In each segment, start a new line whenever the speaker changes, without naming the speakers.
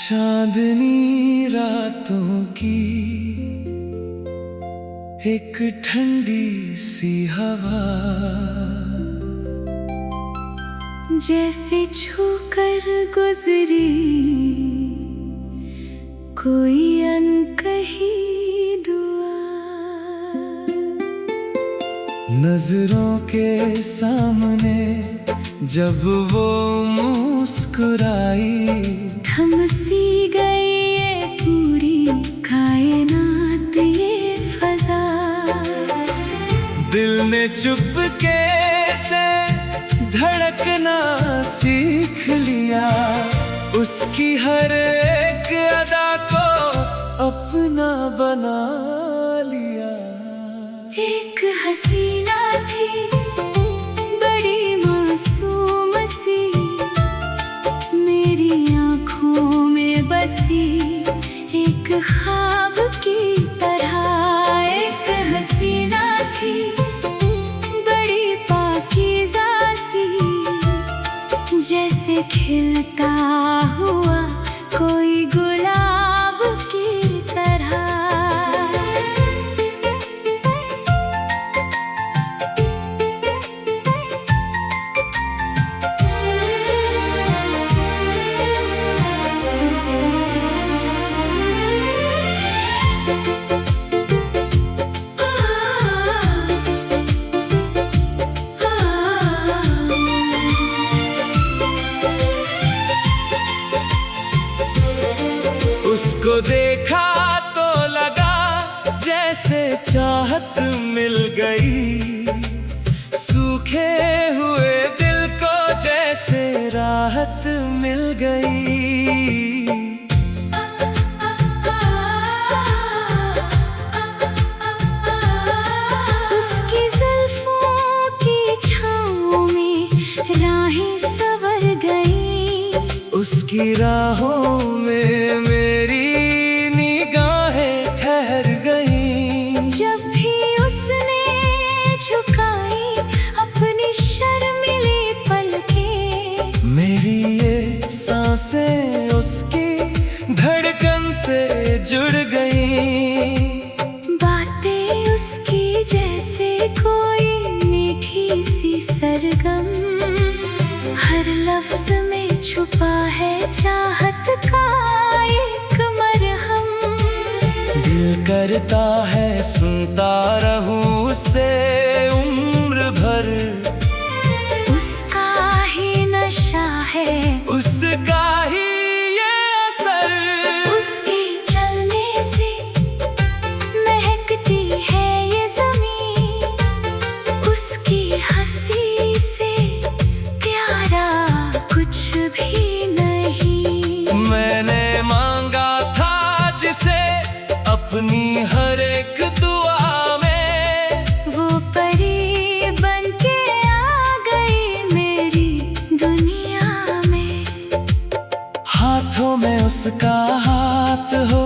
चांदनी रातों की एक ठंडी सी हवा
जैसे छूकर गुजरी कोई अनकही दुआ।
नजरों के सामने जब वो मुस्कुराई,
थम सी गई ये पूरी कायनात ये फजा।
दिल ने चुपके से धड़कना सीख लिया, उसकी हर एक अदा को अपना बना लिया।
एक हसीना थी बड़ी मासूम सी, मेरी आँखों में बसी एक ख्वाब की तरह। एक हसीना थी बड़ी पाकीज़ा सी, जैसे खिलता हुआ कोई गुलाब की तरह।
उसको देखा तो लगा जैसे चाहत मिल गई, सूखे हुए दिल को जैसे राहत मिल गई।
उसकी जुल्फों की छाँव में राहें संवर गई,
उसकी राहों में मेरी निगाहें ठहर गईं।
जब भी उसने झुकाई अपनी शर्मीली पलकें,
मेरी ये सांसें उसकी धड़कन से जुड़ गईं।
बातें उसकी जैसे कोई मीठी सी सरगम, हर लफ्ज में छुपा है चाहत का एक मरहम।
दिल करता है सुनता रहूं उससे उम्र भर,
उसका ही नशा है
उसका ही ये असर।
उसके चलने से महकती है ये ज़मीं, उसकी हंसी से प्यारा कुछ भी नहीं।
मैंने मांगा था जिसे अपनी हर एक दुआ में,
वो परी बनके आ गई मेरी दुनिया में।
हाथों में उसका हाथ हो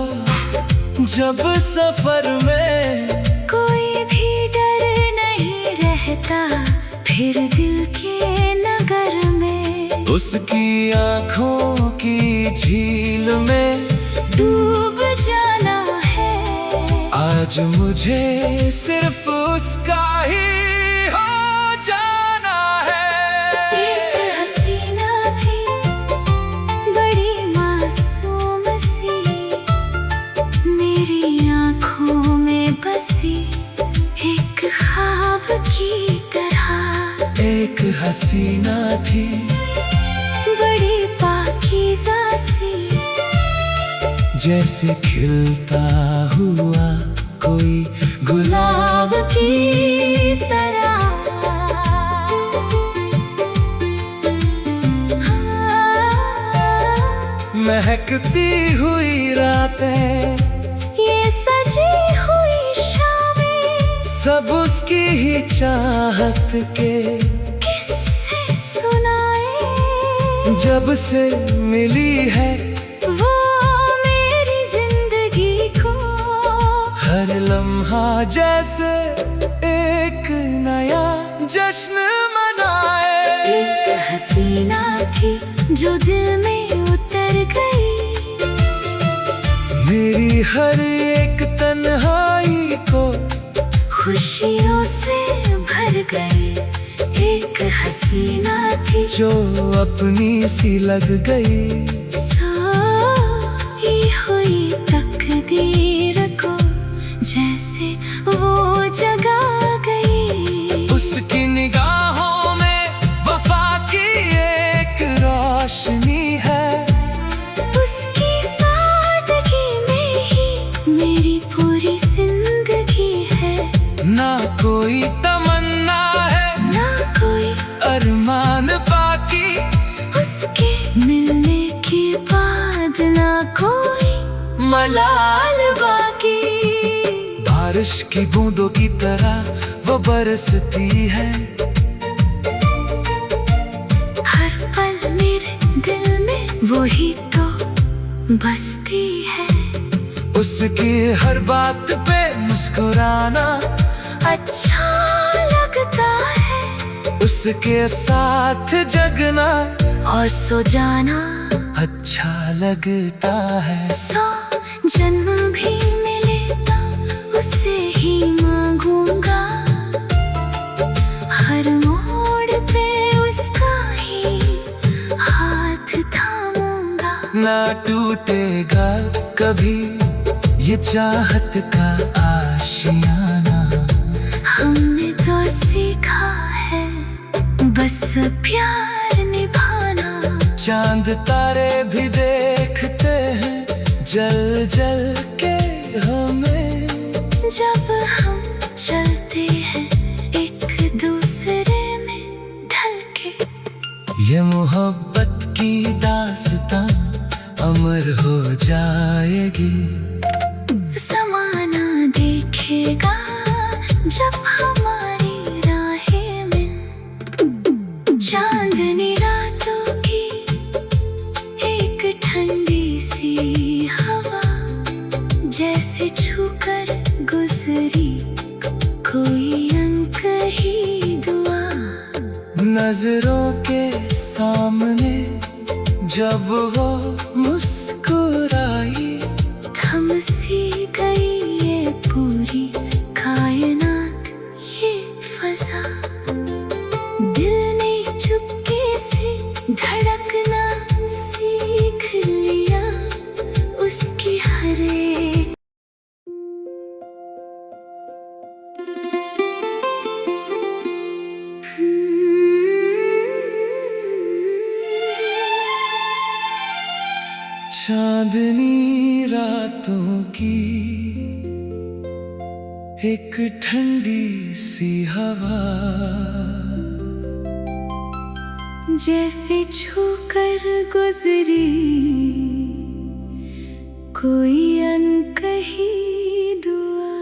जब सफर में,
कोई भी डर नहीं रहता फिर दिल के नगर में।
उसकी आँखों की झील में
डूब जाना है
आज मुझे, सिर्फ उसका ही हो जाना है।
एक हसीना थी बड़ी मासूम सी, मेरी आँखों में बसी एक ख्वाब की तरह।
एक हसीना थी
बड़ी पाकीज़ा सी,
जैसे खिलता हुआ कोई गुलाब
की तरह।
महकती हुई रातें,
ये सजी हुई शामें,
सब उसकी ही चाहत के
किससे सुनाए।
जब से मिली है
वो मेरी जिंदगी को,
हर लम्हा जैसे एक नया जश्न मनाए।
एक हसीना थी जो दिल में उतर गई,
मेरी हर एक तन्हाई को
खुशियों से भर गई एक हसीना थी
जो अपनी सी लग गई।
सोई हुई तकदीर को जैसे वो जगा गई।
उसकी निगाहों में वफा की एक रोशनी है।
उसकी सादगी में ही मेरी पूरी जिंदगी है।
ना कोई तमन्ना है
ना कोई
अरमान बाकी,
उसके मिलने के बाद ना कोई मलाल बाकी।
बारिश की बूंदों की तरह वो बरसती है।
हर पल मेरे दिल में वही तो बसती है।
उसकी हर बात पे मुस्कुराना
अच्छा लगता है।
उसके साथ जगना
और सो जाना
अच्छा लगता है।
100 जन्म भी मिले तो उसे ही मांगूंगा। हर मोड़ पे उसका ही हाथ थामूंगा।
ना टूटेगा कभी ये चाहत का आशियाना।
हमने तो सीखा है बस प्यार निभाना।
चांद तारे भी देखते हैं जल जल के हमें।
जब हम चलते हैं एक दूसरे में ढल के।
ये मोहब्बत की दास्तां अमर हो जाएगी।
ज़माना देखेगा जब हमारी राहें मिल। चांदनी रातों की एक ठंडी सी हवा जैसे छूकर गुजरी कोई अनकही दुआ।
नजरों के सामने जब वो मुस्कुराई,
थम सी गई ये पूरी कायनात ये फजा। दिल ने चुपके से धड़कना सीख लिया उसकी हर एक।
चांदनी रातों की एक ठंडी सी हवा
जैसे छूकर गुजरी कोई अनकही दुआ।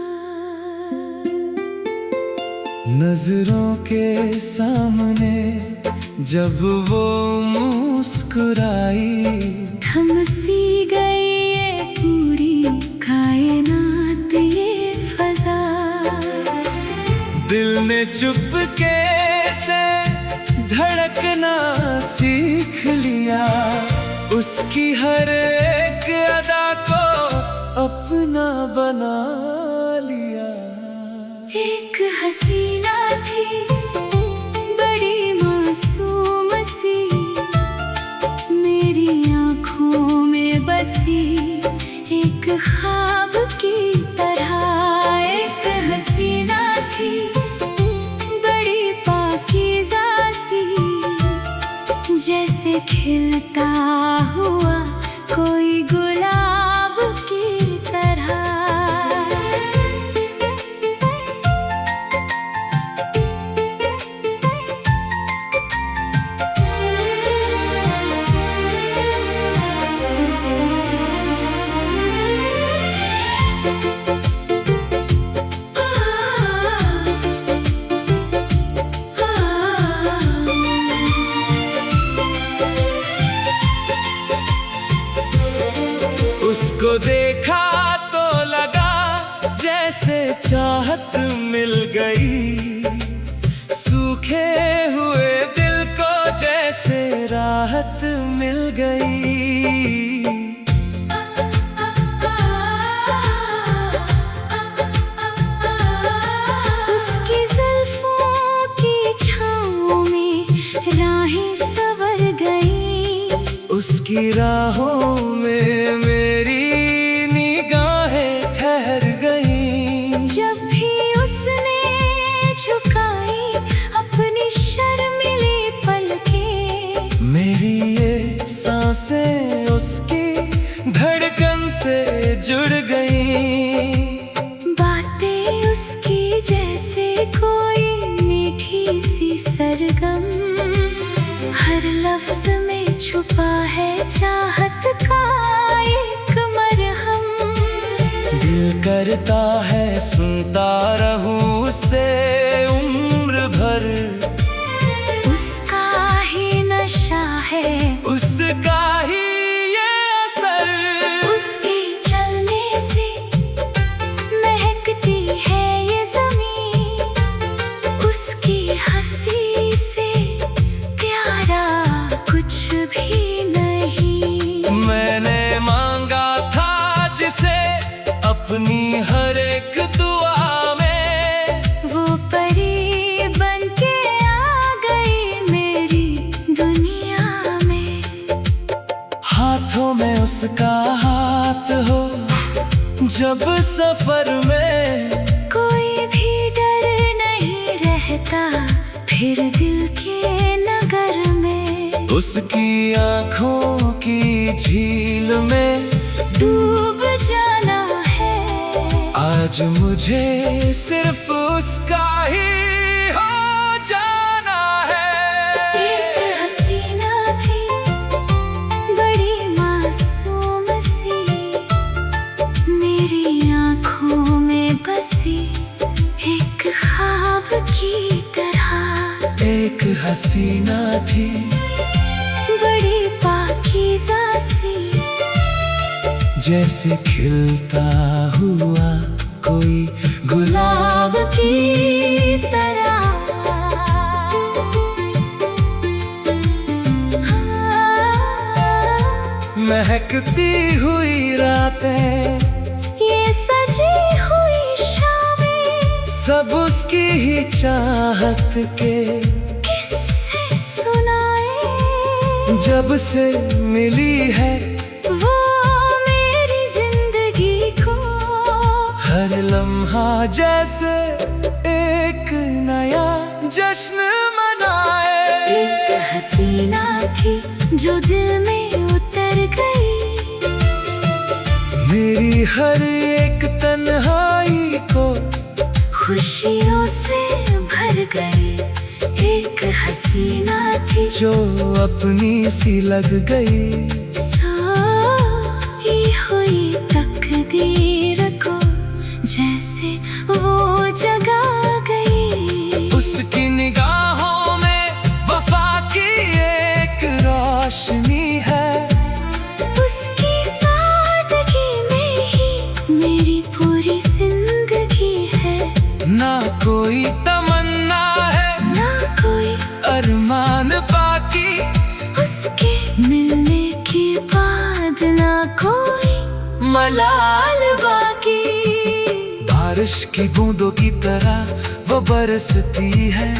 नजरों के सामने जब वो मुस्कुराई,
थम सी गई ये पूरी कायनात ये फजा।
दिल ने चुपके से धड़कना सीख लिया उसकी हर एक अदा को अपना बना लिया।
एक हसीना थी बड़ी मासूम सी मेरी आँखों में बसी एक ख्वाब की तरह। एक हसीना थी बड़ी पाकीज़ा सी जैसे खिलता हुआ कोई गुलाब की तरह।
उसको देखा तो लगा जैसे चाहत मिल गई, सूखे हुए दिल को जैसे राहत मिल गई। उसकी राहों में मेरी निगाहें ठहर गईं।
जब भी उसने झुकाई अपनी शर्मीली पलकें,
मेरी ये सांसें उसकी धड़कन से जुड़ गईं।
बातें उसकी जैसे कोई मीठी सी सरगम, हर लफ्ज में छुपा है चाहत का एक मरहम।
दिल करता है सुनता रहूं उससे उम्र भर,
उसका ही नशा है,
उसका ही ये असर।
उसके चलने से महकती है ये ज़मीं, उसकी हंसी से प्यारा कुछ भी नहीं।
मैंने मांगा था जिसे अपनी हर एक दुआ में,
वो परी बनके आ गई मेरी दुनिया में।
हाथों में उसका हाथ हो जब सफर में,
कोई भी डर नहीं रहता फिर दिल के नगर में।
उसकी आँखों की झील में
डूब जाना है,
आज मुझे सिर्फ उसका ही हो जाना है।
एक हसीना थी बड़ी मासूम सी, मेरी आँखों में बसी एक ख्वाब की तरह।
एक हसीना थी
बड़ी पाकीज़ा सी,
जैसे खिलता हुआ कोई गुलाब
गुलाब की तरह।
महकती हुई रातें,
ये सजी हुई शामें,
सब उसकी ही चाहत के
किससे सुनाए।
जब से मिली है
वो मेरी जिंदगी को,
हर लम्हा जैसे एक नया जश्न मनाए।
एक हसीना थी जो दिल में उतर गई,
मेरी हर एक तन्हाई को
खुशियों से भर गई। एक हसीना थी
जो अपनी सी लग गई।
सोई हुई तकदीर को जैसे वो जगा गई।
उसकी निगाहों में वफा की एक रोशनी है,
उसकी सादगी में ही मेरी पूरी जिंदगी है।
ना कोई तमन्ना है
ना कोई
अरमान बाकी,
उसके मिलने के बाद ना कोई मलाल बाकी।
बारिश की बूंदों की तरह वो बरसती है,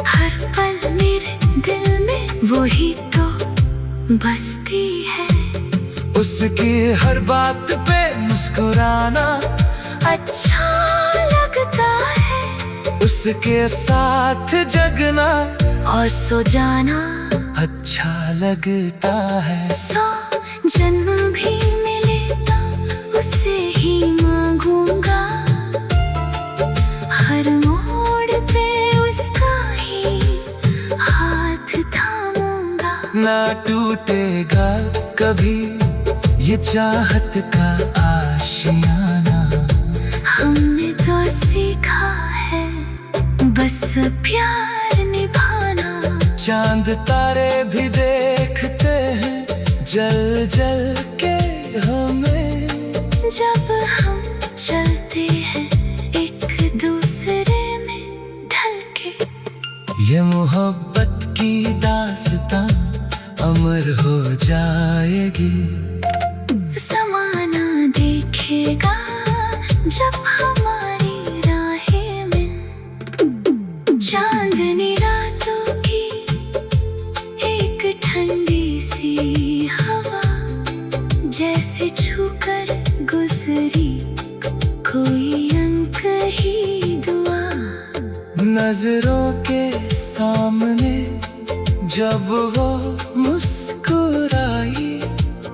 हर पल मेरे दिल में वही तो बसती है।
उसकी हर बात पे मुस्कुराना
अच्छा लगता है,
उसके साथ जगना
और सो जाना
अच्छा लगता है।
100 जन्म भी मिले तो उसे ही मांगूंगा, हर मोड़ पे उसका ही हाथ थामूंगा।
ना टूटेगा कभी ये चाहत का आशियाना,
हमने तो सीखा है बस प्यार निभाना।
चांद तारे भी देखते हैं जल जल के हमें,
जब हम चलते हैं एक दूसरे में ढल के।
ये मोहब्बत की दास्तां अमर हो जाएगी।
ज़माना देखेगा जब हमारी राहें मिल, चांदनी रातों की एक कर गुजरी कोई अंक ही दुआ।
नजरों के सामने जब वो मुस्कुराई,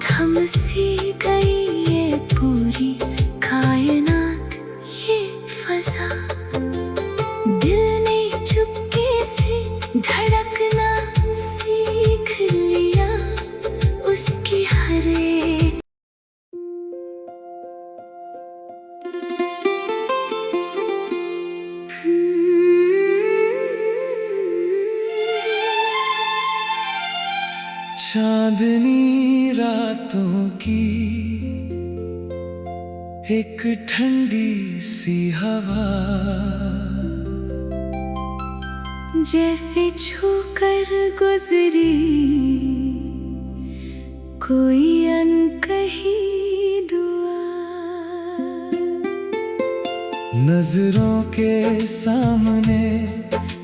थम सी गई ये पूरी कायनात, ये फजा। दिल ने चुपके से धड़कना सीख लिया, उसकी हर एक
चांदनी रातों की एक ठंडी सी हवा,
जैसे छूकर गुजरी कोई अनकही दुआ।
नजरों के सामने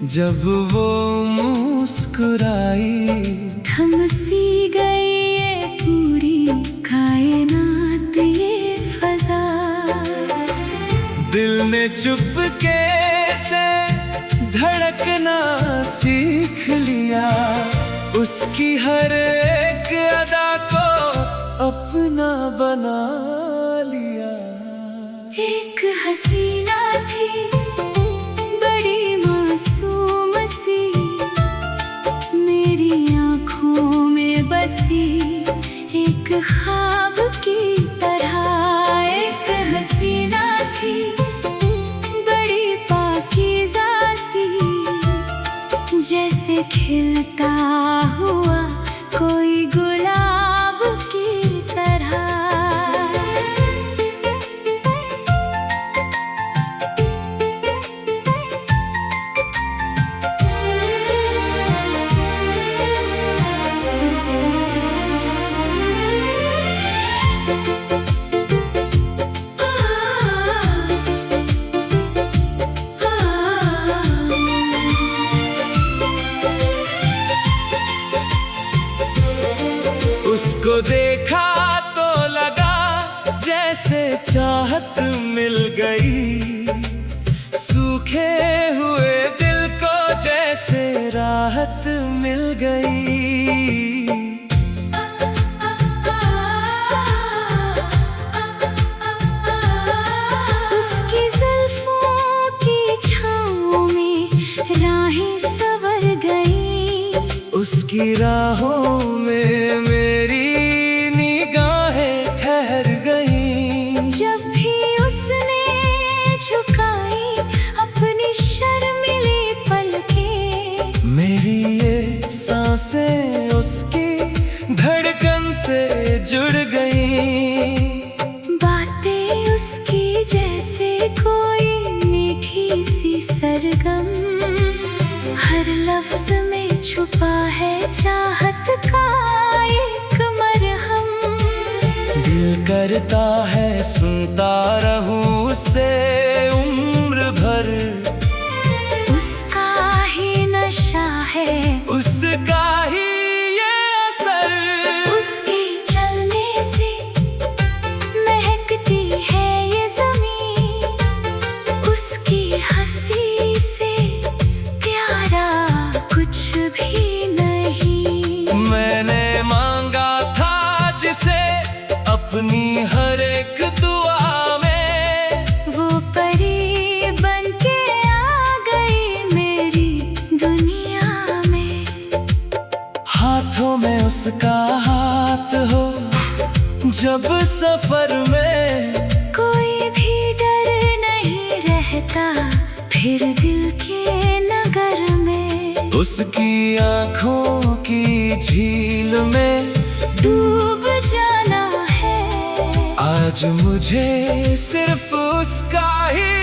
जब वो मुस्कुराई,
थम सी गई ये पूरी कायनात, ये फजा।
दिल ने चुपके से धड़कना सीख लिया, उसकी हर एक अदा को अपना बना लिया।
एक हसीना थी बड़ी मासूम सी, मेरी आँखों में बसी एक ख्वाब की तरह। एक हसीना थी बड़ी पाकीज़ा सी, जैसे खिलता हुआ कोई गुलाब की तरह।
उसको देखा तो लगा जैसे चाहत मिल गई, सूखे हुए दिल को जैसे राहत मिल गई।
उसकी जुल्फों की छाँव में राहें संवर गई,
उसकी राहों में मेरी निगाहें ठहर गईं।
जब भी उसने झुकाई अपनी शर्मीली पलकें,
मेरी ये सांसें उसकी धड़कन से जुड़ गईं।
बातें उसकी जैसे कोई मीठी सी सरगम, हर लफ्ज में छुपा है चाहत का एक मरहम।
दिल करता है सुनता रहूं उससे उम्र भर,
उसका ही नशा है,
उसका ही ये असर।
उसके चलने से महकती है ये ज़मीं, उसकी हंसी से प्यारा कुछ भी नहीं।
मैंने मांगा था जिसे अपनी हर एक दुआ में,
वो परी बनके आ गई मेरी दुनिया में।
हाथों में उसका हाथ हो जब सफर में,
कोई भी डर नहीं रहता फिर दिल के नगर में।
उसकी आँखों की झील में
डूब जाना है,
आज मुझे सिर्फ उसका ही